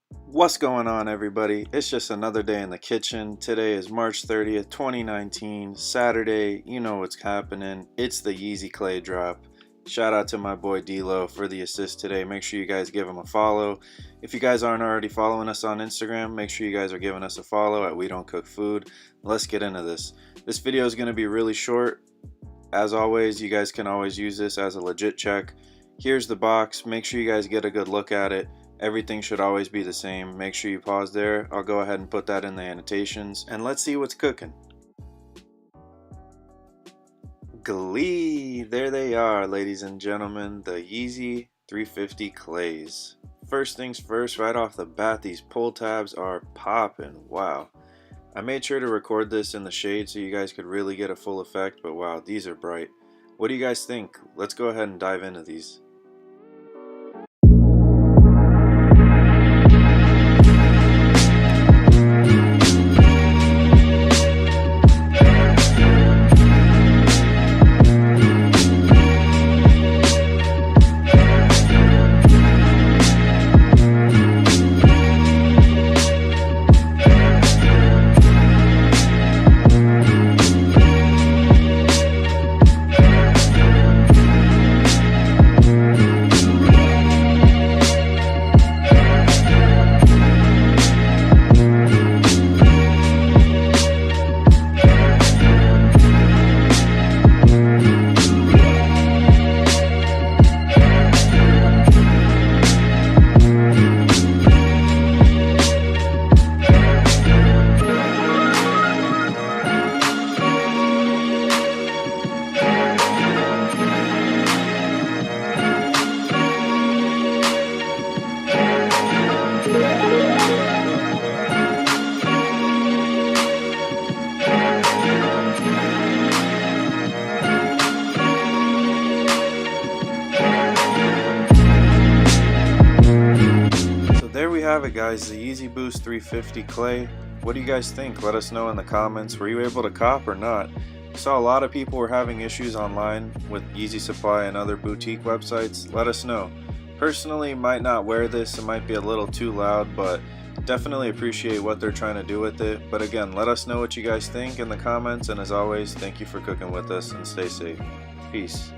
What's going on, everybody? It's just another day in the kitchen. Today is March 30th, 2019, Saturday. You know what's happening. It's the Yeezy Clay drop. Shout out to my boy D-Lo for the assist today. Make sure you guys give him a follow. If you guys aren't already following us on Instagram, make sure you guys are giving us a follow at We Don't Cook Food. Let's get into this. This video is going to be really short. As always, you guys can always use this as a legit check. Here's the box. Make sure you guys get a good look at it. Everything should always be the same. Make sure you pause there. I'll go ahead and put that in the annotations, and let's see what's cooking. Glee! There they are, ladies and gentlemen, the Yeezy 350 Clays. First things first, right off the bat, these pull tabs are popping. Wow. I made sure to record this in the shade so you guys could really get a full effect, but wow, these are bright. What do you guys think? Let's go ahead and dive into these. There we have it, guys, the Yeezy Boost 350 Clay. What do you guys think? Let us know in the comments. Were you able to cop or not? I saw a lot of people were having issues online with Yeezy Supply and other boutique websites. Let us know. Personally, might not wear this. It might be a little too loud, but definitely appreciate what they're trying to do with it. But again, let us know what you guys think in the comments, and as always, thank you for cooking with us and stay safe. Peace.